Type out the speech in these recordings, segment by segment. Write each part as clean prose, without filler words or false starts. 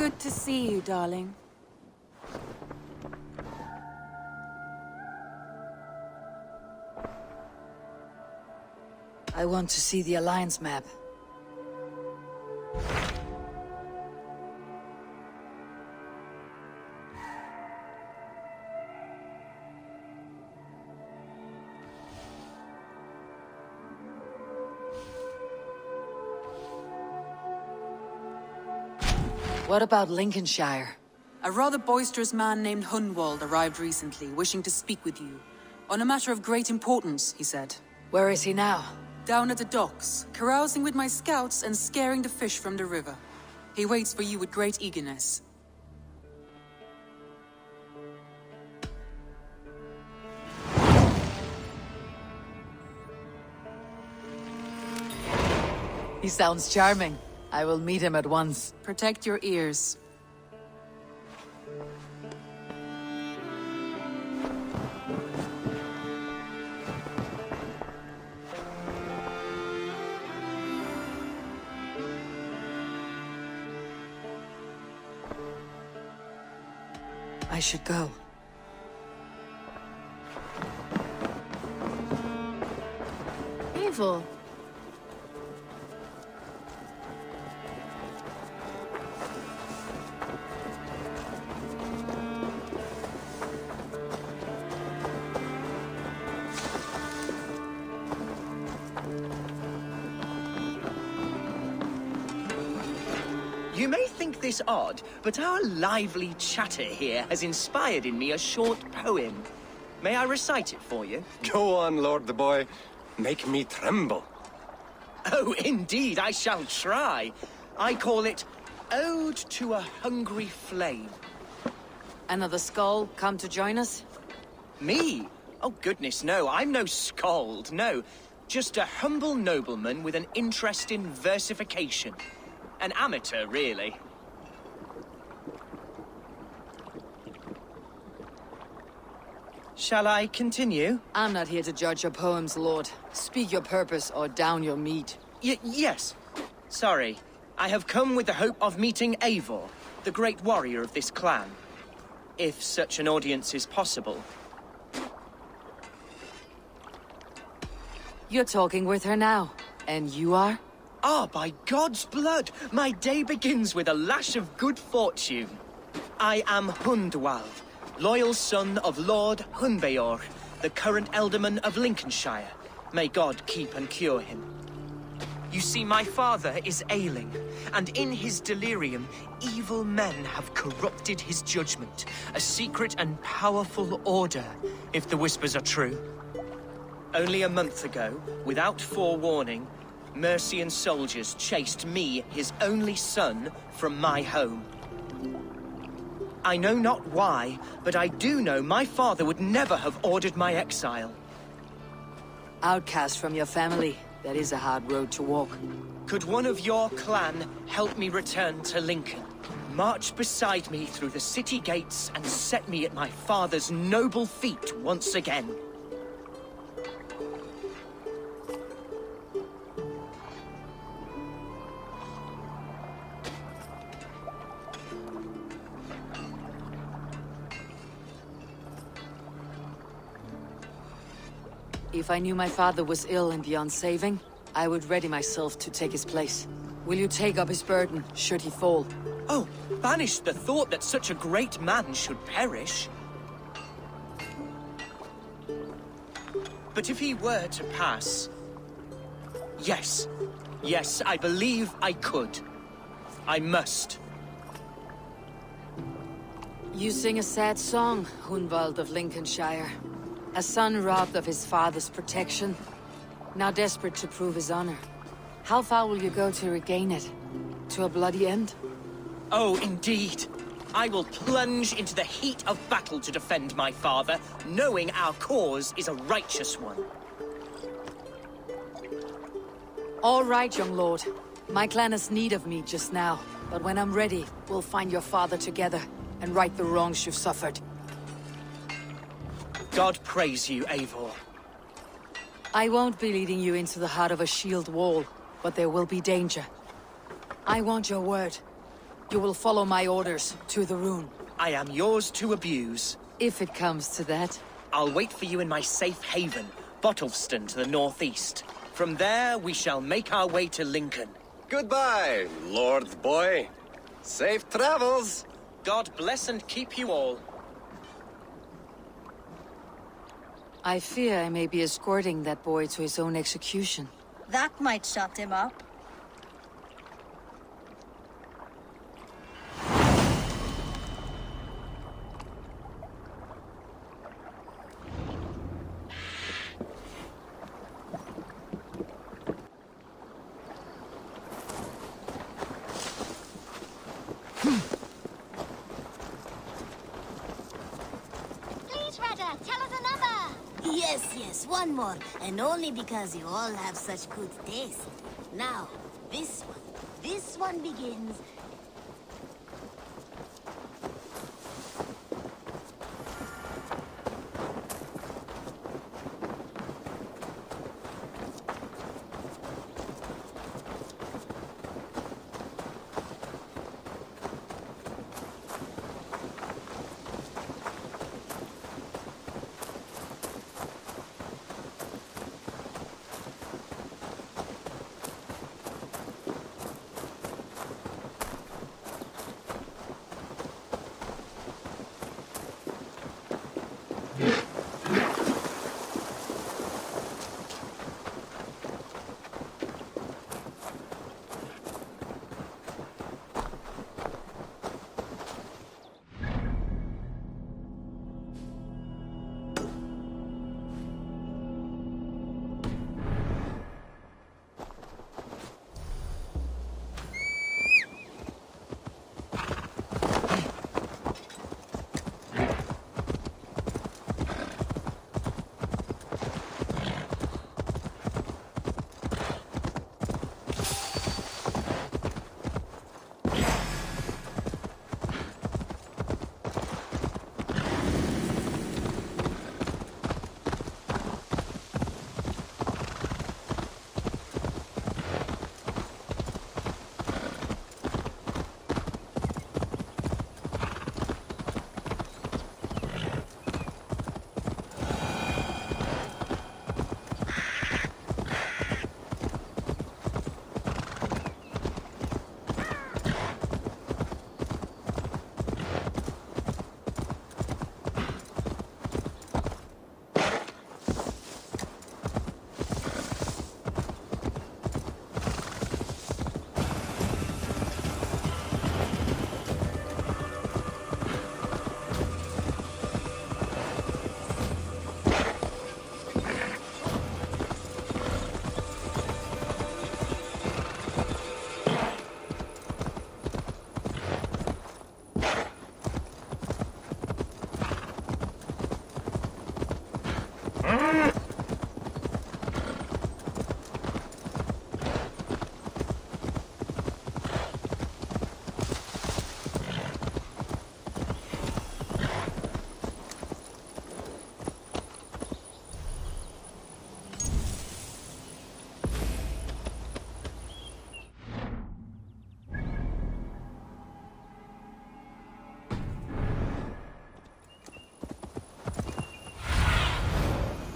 Good to see you, darling. I want to see the Alliance map. What about Lincolnshire? A rather boisterous man named Hunwald arrived recently, wishing to speak with you. On a matter of great importance, he said. Where is he now? Down at the docks, carousing with my scouts and scaring the fish from the river. He waits for you with great eagerness. He sounds charming. I will meet him at once. Protect your ears. I should go. Evil. You may think this odd, but our lively chatter here has inspired in me a short poem. May I recite it for you? Go on, Lord the Boy. Make me tremble. Oh, indeed, I shall try. I call it Ode to a Hungry Flame. Another skull come to join us? Me? Oh, goodness, no. I'm no skald, no. Just a humble nobleman with an interest in versification. An amateur, really. Shall I continue? I'm not here to judge your poems, Lord. Speak your purpose or down your meat. Yes. Sorry. I have come with the hope of meeting Eivor, the great warrior of this clan. If such an audience is possible. You're talking with her now. And you are? Ah, by God's blood, my day begins with a lash of good fortune. I am Hundwald, loyal son of Lord Hunbeor, the current Elderman of Lincolnshire. May God keep and cure him. You see, my father is ailing, and in his delirium, evil men have corrupted his judgment. A secret and powerful order, if the whispers are true. Only a month ago, without forewarning, Mercian soldiers chased me, his only son, from my home. I know not why, but I do know my father would never have ordered my exile. Outcast from your family. That is a hard road to walk. Could one of your clan help me return to Lincoln? March beside me through the city gates and set me at my father's noble feet once again. If I knew my father was ill and beyond saving, I would ready myself to take his place. Will you take up his burden, should he fall? Oh, banish the thought that such a great man should perish. But if he were to pass... Yes. Yes, I believe I could. I must. You sing a sad song, Hunwald of Lincolnshire. A son robbed of his father's protection, now desperate to prove his honor. How far will you go to regain it? To a bloody end? Oh, indeed. I will plunge into the heat of battle to defend my father, knowing our cause is a righteous one. All right, young lord. My clan has need of me just now, but when I'm ready, we'll find your father together and right the wrongs you've suffered. God praise you, Eivor. I won't be leading you into the heart of a shield wall, but there will be danger. I want your word. You will follow my orders to the rune. I am yours to abuse. If it comes to that. I'll wait for you in my safe haven, Bottleston to the northeast. From there, we shall make our way to Lincoln. Goodbye, Lord Boy. Safe travels. God bless and keep you all. I fear I may be escorting that boy to his own execution. That might shut him up. Yes, one more. And only because you all have such good taste. Now, this one. This one begins.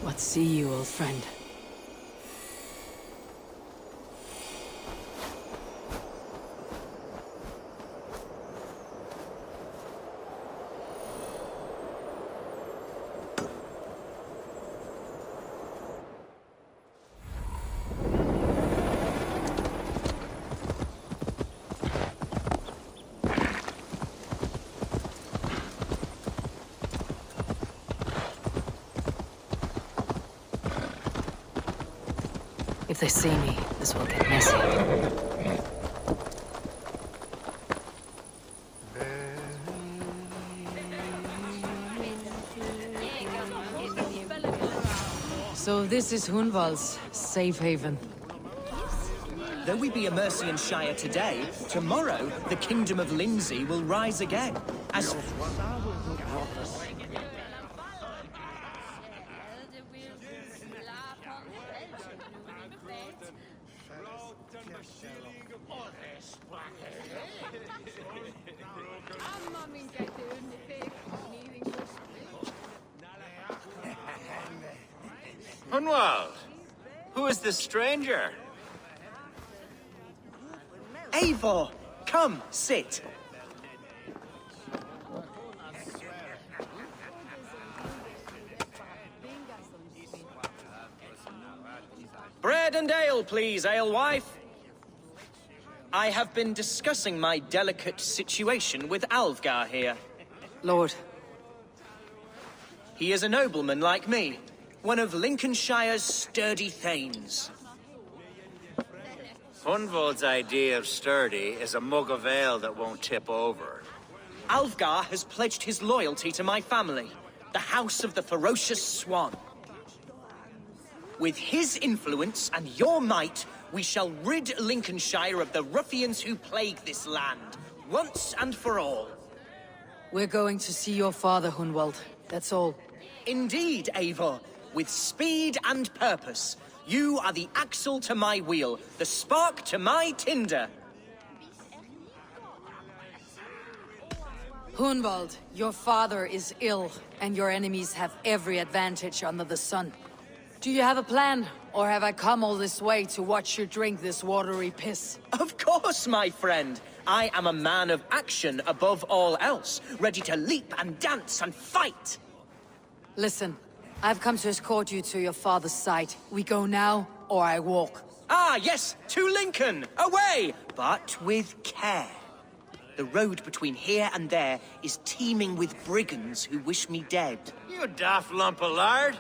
What see you, old friend? If they see me, this will get messy. So this is Hunwald's safe haven. Though we be a Mercian Shire today, tomorrow the Kingdom of Lindsey will rise again. As Hunwald, who is this stranger? Eivor, come, sit. Bread and ale, please, alewife. I have been discussing my delicate situation with Alvgar here. Lord. He is a nobleman like me, one of Lincolnshire's sturdy thanes. Hunwald's idea of sturdy is a mug of ale that won't tip over. Alvgar has pledged his loyalty to my family, the House of the Ferocious Swan. With his influence and your might, we shall rid Lincolnshire of the ruffians who plague this land, once and for all. We're going to see your father, Hunwald. That's all. Indeed, Eivor, with speed and purpose. You are the axle to my wheel, the spark to my tinder. Hunwald, your father is ill, and your enemies have every advantage under the sun. Do you have a plan, or have I come all this way to watch you drink this watery piss? Of course, my friend. I am a man of action above all else, ready to leap and dance and fight. Listen, I've come to escort you to your father's side. We go now, or I walk. Ah, yes, to Lincoln! Away! But with care. The road between here and there is teeming with brigands who wish me dead. You daft lump of lard!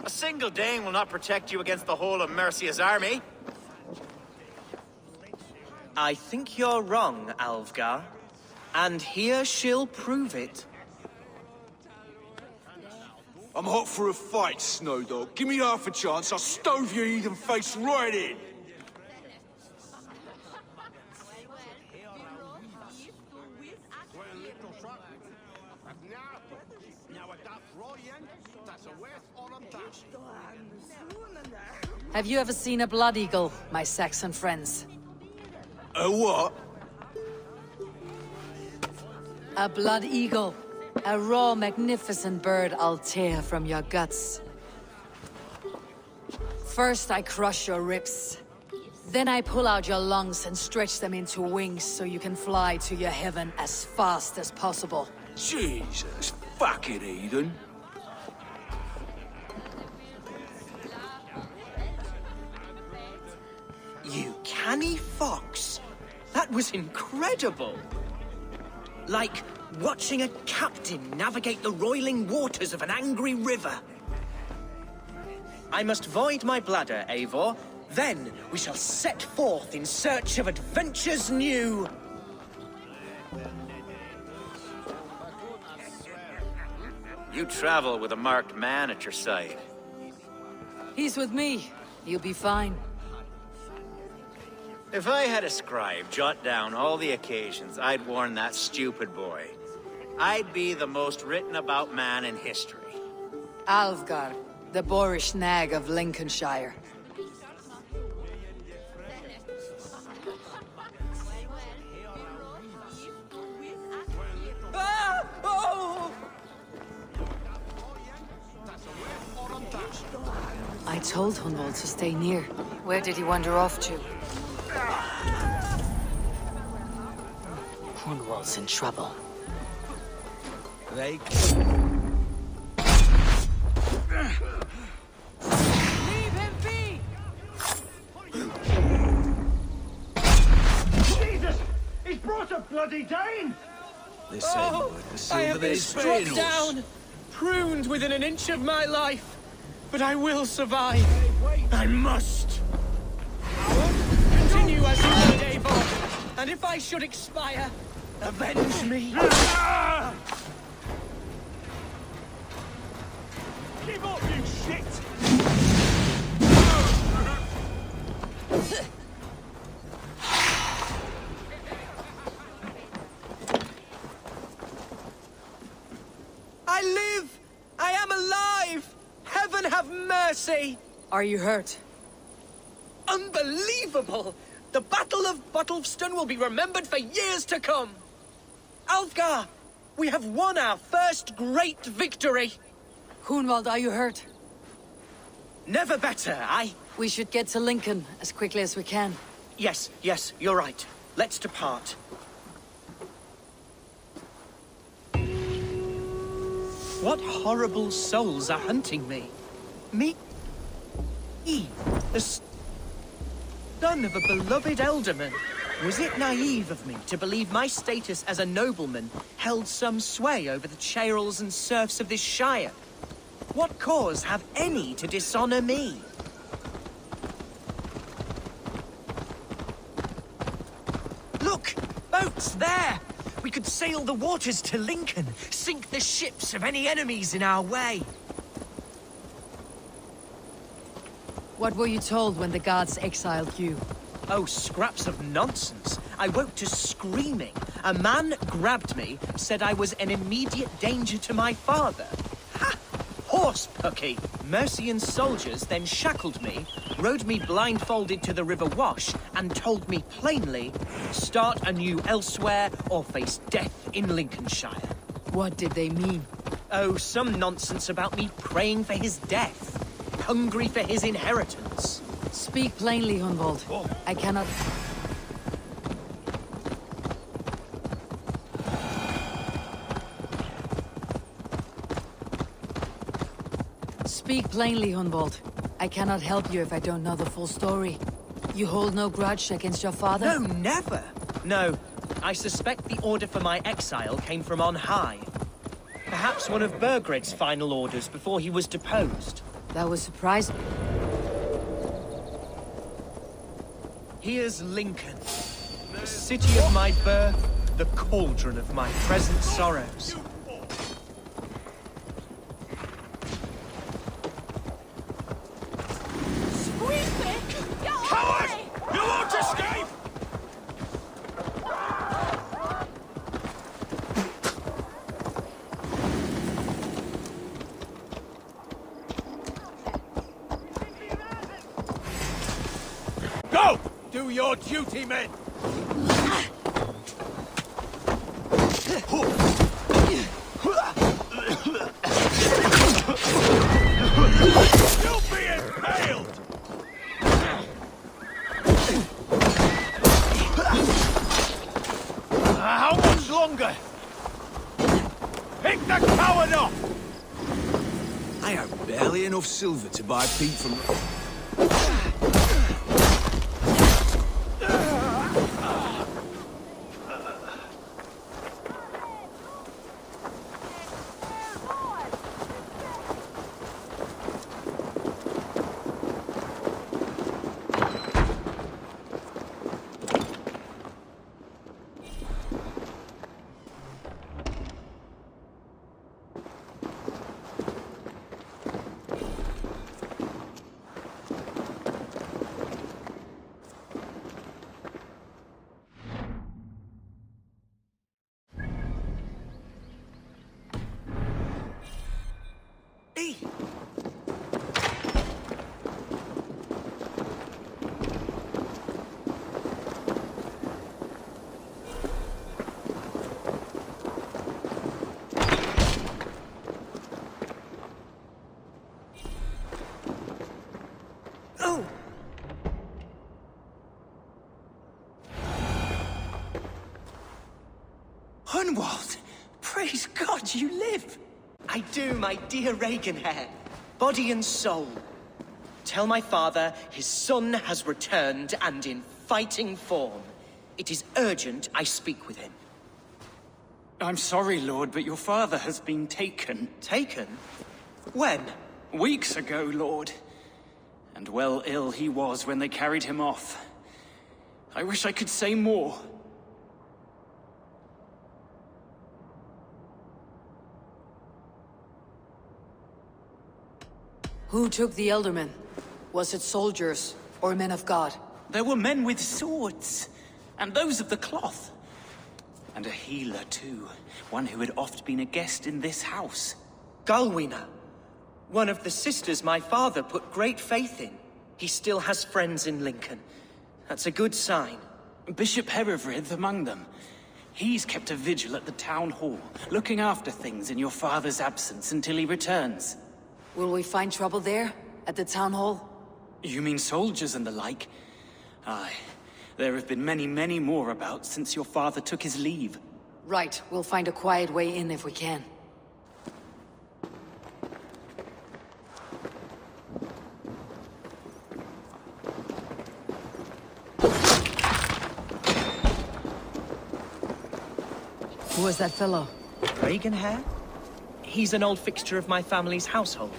A single Dane will not protect you against the whole of Mercia's army. I think you're wrong, Alvgar. And here she'll prove it. I'm hot for a fight, Snowdog. Give me half a chance, I'll stove your heathen face right in. Have you ever seen a blood eagle, my Saxon friends? A what? A blood eagle. A raw, magnificent bird I'll tear from your guts. First I crush your ribs. Then I pull out your lungs and stretch them into wings so you can fly to your heaven as fast as possible. Jesus, fucking heathen. You canny fox. That was incredible. Like watching a captain navigate the roiling waters of an angry river. I must void my bladder, Eivor. Then we shall set forth in search of adventures new. You travel with a marked man at your side. He's with me. You'll be fine. If I had a scribe jot down all the occasions I'd warn that stupid boy, I'd be the most written about man in history. Alvgar, the boorish nag of Lincolnshire. Ah! Oh! I told Hunwald to stay near. Where did he wander off to? Hunwald's in trouble. Leave him be! Jesus! He's brought a bloody Dane! Oh, I have been struck down, pruned within an inch of my life, but I will survive. I must. Continue as you would, Eivor, and if I should expire, avenge me. Give up, you shit! I live! I am alive! Heaven have mercy! Are you hurt? Unbelievable! The Battle of Bottleston will be remembered for years to come! Alfgar! We have won our first great victory! Hunwald, are you hurt? Never better, We should get to Lincoln as quickly as we can. Yes, you're right. Let's depart. What horrible souls are hunting me? Me? The son of a beloved elderman. Was it naive of me to believe my status as a nobleman held some sway over the churls and serfs of this shire? What cause have any to dishonor me? Look! Boats there! We could sail the waters to Lincoln, sink the ships of any enemies in our way. What were you told when the gods exiled you? Oh, scraps of nonsense. I woke to screaming. A man grabbed me, said I was an immediate danger to my father. Ha! Horse-pucky! Mercian soldiers then shackled me, rode me blindfolded to the River Wash, and told me plainly, start anew elsewhere or face death in Lincolnshire. What did they mean? Oh, some nonsense about me praying for his death. Hungry for his inheritance. Speak plainly, Hunwald. I cannot... Speak plainly, Hunwald. I cannot help you if I don't know the full story. You hold no grudge against your father? No, never! No, I suspect the order for my exile came from on high. Perhaps one of Burgred's final orders before he was deposed. That would surprise me. Here's Lincoln. The city of my birth, the cauldron of my present sorrows. Coward! You won't escape! Go! Do your duty, men! You'll be impaled! How much longer? Pick the coward up! I have barely enough silver to buy peat from... Hunwald! Praise God you live! I do, my dear Regenhair. Body and soul. Tell my father his son has returned and in fighting form. It is urgent I speak with him. I'm sorry, Lord, but your father has been taken. Taken? When? Weeks ago, Lord. And well ill he was when they carried him off. I wish I could say more. Who took the Eldermen? Was it soldiers or men of God? There were men with swords, and those of the cloth. And a healer, too. One who had oft been a guest in this house. Galwina. One of the sisters my father put great faith in. He still has friends in Lincoln. That's a good sign. Bishop Herefrith among them. He's kept a vigil at the town hall, looking after things in your father's absence until he returns. Will we find trouble there? At the town hall? You mean soldiers and the like? Aye. There have been many, many more about since your father took his leave. Right, we'll find a quiet way in if we can. Who is that fellow? Reagan Hare? He's an old fixture of my family's household.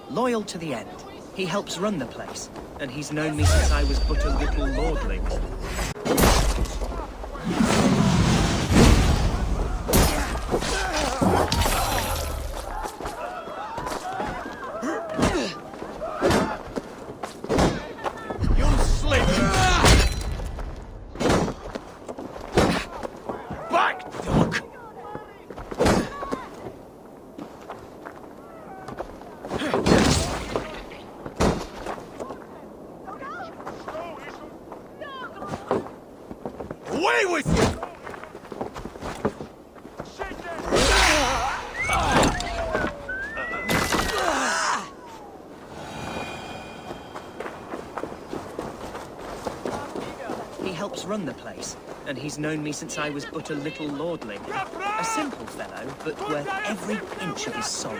Loyal to the end. He helps run the place, and he's known me since I was but a little lordling. You slip! Back, dog! Away with you! He helps run the place, and he's known me since I was but a little lordling. A simple fellow, but worth every inch of his salt.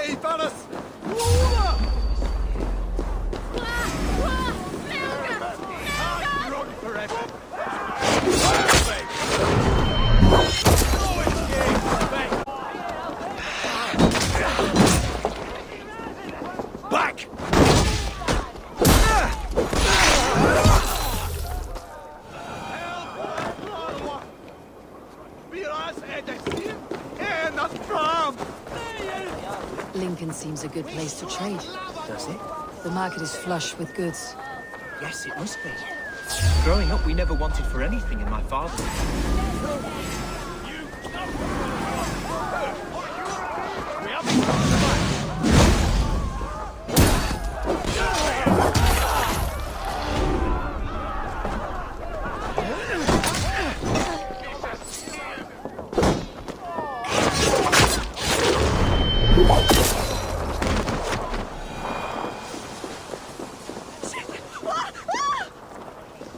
Hey, Banas! Run forever! Back! Lincoln seems a good place to trade. Does it? The market is flush with goods. Yes, it must be. Growing up, we never wanted for anything in my father's.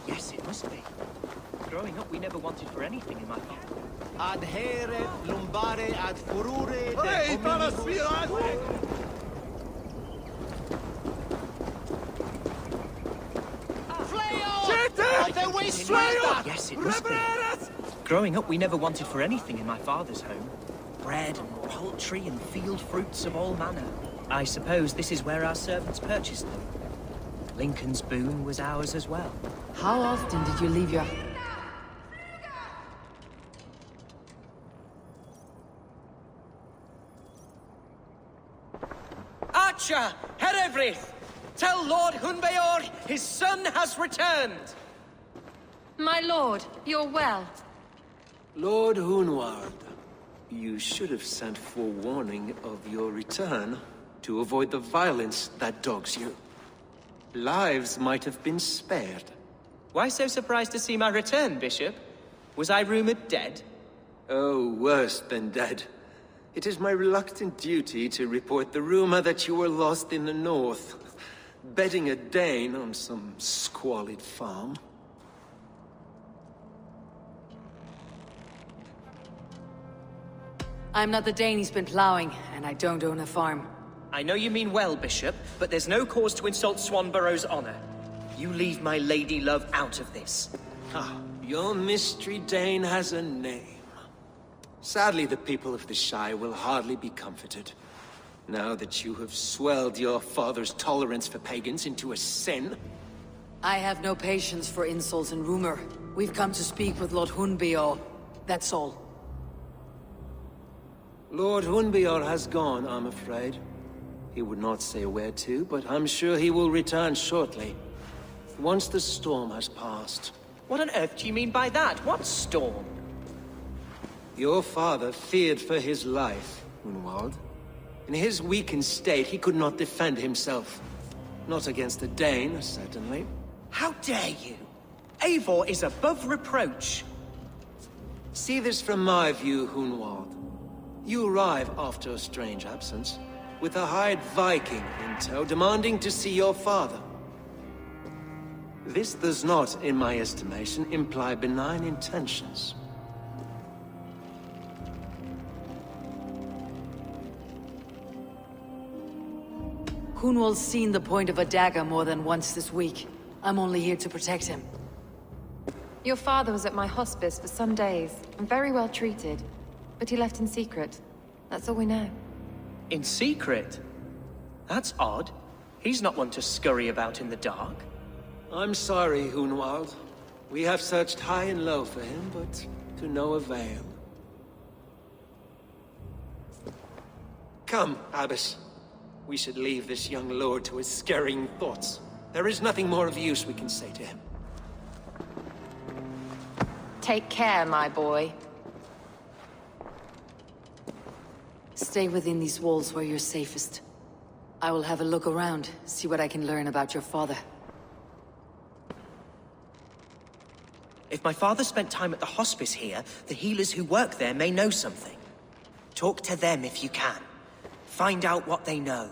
Yes, it must be. Growing up, we never wanted for anything in my father. Adhere lumbare ad furore de Hey, Banas, Yes, it must be. Growing up, we never wanted for anything in my father's home. Bread and poultry and field fruits of all manner. I suppose this is where our servants purchased them. Lincoln's boon was ours as well. How often did you leave your... Archer! Herefrith! Tell Lord Hunbeor his son has returned! My lord, you're well. Lord Hunwald, you should have sent forewarning of your return to avoid the violence that dogs you. Lives might have been spared. Why so surprised to see my return, Bishop? Was I rumored dead? Oh, worse than dead. It is my reluctant duty to report the rumor that you were lost in the north, bedding a Dane on some squalid farm. I'm not the Dane he's been plowing, and I don't own a farm. I know you mean well, Bishop, but there's no cause to insult Swanborough's honor. You leave my lady love out of this. Ah, your mystery Dane has a name. Sadly, the people of the Shire will hardly be comforted. Now that you have swelled your father's tolerance for pagans into a sin, I have no patience for insults and rumor. We've come to speak with Lord Hunbeor. That's all. Lord Hunbeor has gone, I'm afraid. He would not say where to, but I'm sure he will return shortly. Once the storm has passed. What on earth do you mean by that? What storm? Your father feared for his life, Hunwald. In his weakened state, he could not defend himself. Not against the Dane, certainly. How dare you? Eivor is above reproach. See this from my view, Hunwald. You arrive after a strange absence, with a hired Viking in tow, demanding to see your father. This does not, in my estimation, imply benign intentions. Hunwald's seen the point of a dagger more than once this week. I'm only here to protect him. Your father was at my hospice for some days, and very well treated. But he left in secret. That's all we know. In secret? That's odd. He's not one to scurry about in the dark. I'm sorry, Hunwald. We have searched high and low for him, but to no avail. Come, Abbess. We should leave this young lord to his scurrying thoughts. There is nothing more of use we can say to him. Take care, my boy. Stay within these walls where you're safest. I will have a look around, see what I can learn about your father. If my father spent time at the hospice here, the healers who work there may know something. Talk to them if you can. Find out what they know.